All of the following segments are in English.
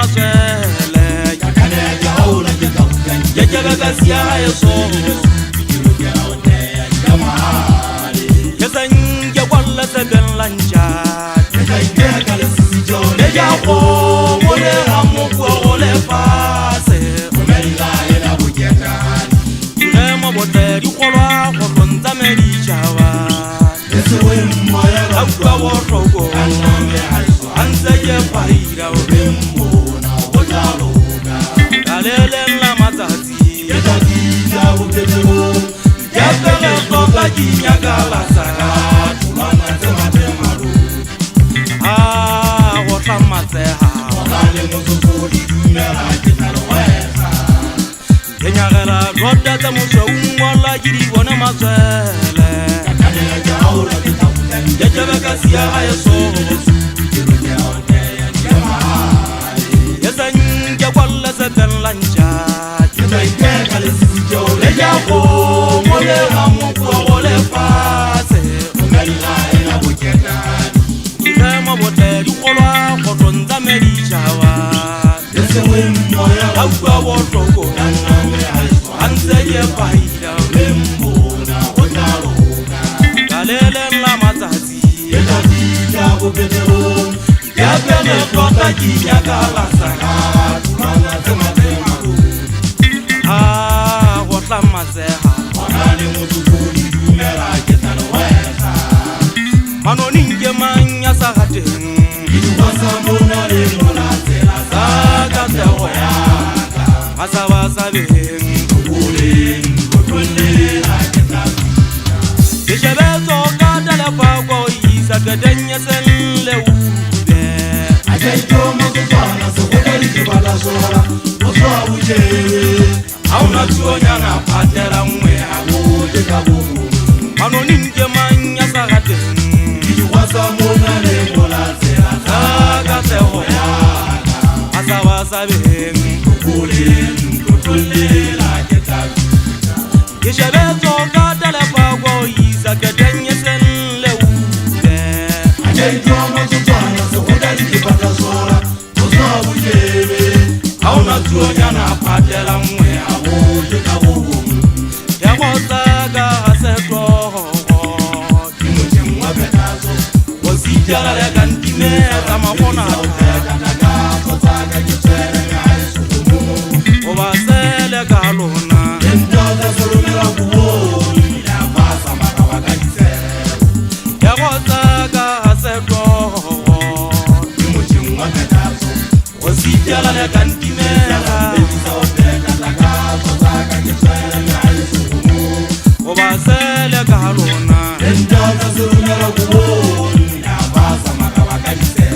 mazele ya jabaka siya yeso ya sanya kwalla saben lanja ya ko mole ramu ko le fase mo bote di kolwa ko ronza meri jawa akwa wotogo anze ye paira obemona otaloga alele la matati ya ubetero ya kala toka kinyaga la sara tulana tema tema ru wota mateha wale muzuri mera kitalo wesa kenyagala roda ta muso umwala jiri wona mazele ya jabaka siya yeso ya sanya kwalla saben lanja ya ko mole ramu ko le fase mo bote di kolwa ko tonza meri jawa akwa wotogo anze ye paida bembona otaloga kalele la matati ya pele kota kinya kala saka tulana tema tema wota mazeha onale mutukuni dumera ketalo wesa mano ninge manya sakate iwasa mona le mola tela saka tehoya asawa sabe kule kotonde la ketalo Kishabeto kadala pago isa gadanya senle ude Ajeto mozana sokoli kibala sora Oso ujere Auna tuonya na patera mwe awote kabubu Mano ninge manya sagate Iwasa mona le mola tera sagate hoya Asawa sabe kule kotonde la ketalo Kishabeto kadala pago isa gadanya senle ude Ajeto mozana sokoli kibala sora Oso ujere Auna tuonya na patera mwe awote kabubu Ya wasaga aseto Kimuche mwabetazo Wasijala ya kantime Kama mona Obasele kalona Endoza solumela kubo Ya vasa maka wakajise Ya wasaga aseto Kimuche mwabetazo Wasijala ya kantime Obasele kalona Endoza solumela kubo Ya vasa maka wakajise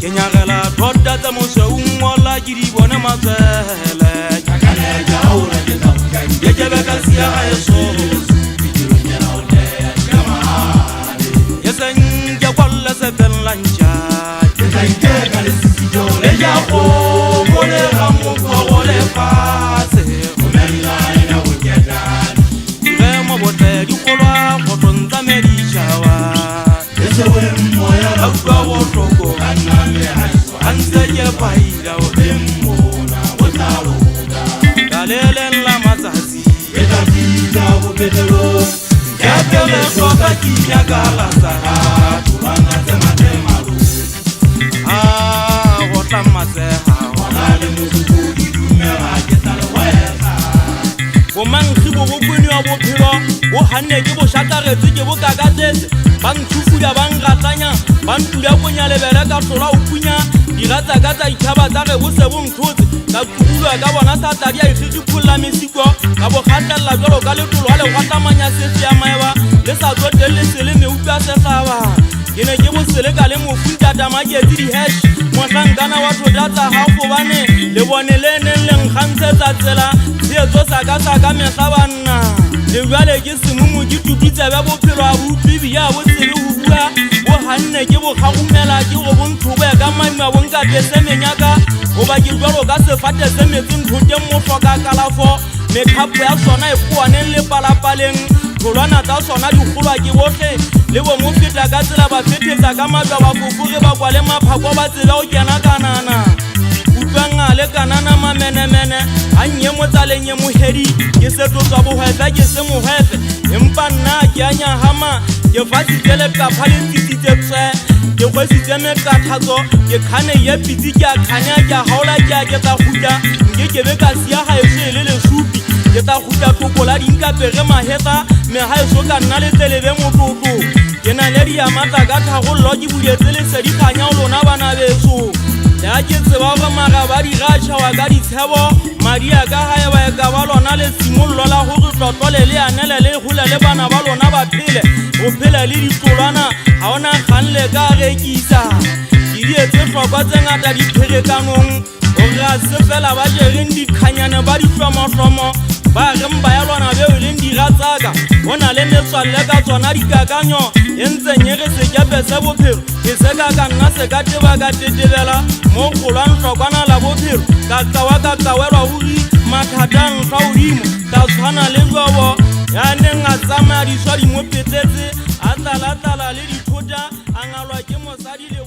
Kenyagala toda ta muso umwala jiri bona mazele ya jabaka siya yeso ya sanya kwalla saben lanja ya ko mole ramu ko le fase mo bote di kolwa ko tonza meri jawa akwa wotogo anze ye paida obemona otaloga kalele la matati ya pele kota kinya kala sara tulana tema tema wota mazeha onale muzukuri dumera ketalo wesa bo manghibo bo kwini wa bophelo bo hanne ke bo shataretse ke bo kakatsetse bang thufuya bang ratanya bang tula konya lebele ka tsola o kunya diratsa ka tsa itshaba tsa re bo se bo nthotse ka kulwa ka bona sa tadi a ikhikhiphulla mesiko ka bo khatella jolo ka letolo le gwatamanya setsi ya maeba le sa tsotelle sele me utlwa se hlaba ke ne ke bo sele ka le mofuta tama ke di hash mohlankana wa todata ha go bane le bone le neng le nkgantsetsa tsela setso sa ka mehlabanna le jwale ke semumu ke tututse ba bophelo a botlibi ya bo tsebe ho bua bo hanne ke bo khagumela ke go bonthobe ka maima bonka tse menyaka go ba ke jwalo ka sefate se metseng thote mo hloka kalafo mekhapo ya sona e puaneng le palapaleng tholwana tsa sona di kgolwa ke bohle le bo mo feta ka tsela ba fethetsa ka matwa ba fofore ba kwa le maphako ba tsela o kena kanana menemene a nye motsaleng ye mohedi ke setotswa bohwefe ke se mohwefe empa nna ke a nyahama ke fasitse leqapha le tsitsitse tswe ke kgwesitse meqathatso ke khane ye pitsi ke a khanya ke a haola ke a ke tla kgutla nke ke be ka sia gaeso e le lesupi ke tla kgutla tlokola dinkapege mahetla megaeso ka nna le tselebe motlotlo ke na le diamata ka thagollo ke buletse lesedikganya o lona bana beso ya ke tseba gore maga ba digatšhawa ka ditshebo madi a ka gae ba e ka ba lona le simollo la gore tlotlole le anele le gole le bana ba lona ba phele go phela le ditlolwana ga ona kgang le ka rekisa ke dietse tlhokwa tse ngata dipherekanong gore a se fela ba jereng dikganyane ba ditlomotlomo ba reng ba ya lwana beo e leng diratsaka go na le metswalle ka tsona dikakanyo e ntseng ye re sekepe se bophelo ke se ka ka nna se ka teba ka tetebela mo kgolwang tlhokwana la bophelo ka tsawa ka tsawelwa uri mathatang tla godimo ka tshwana le jobo ya neng a tsamaya diswa di mo petetse a tlala le dithota a ngalwa ke mosadi le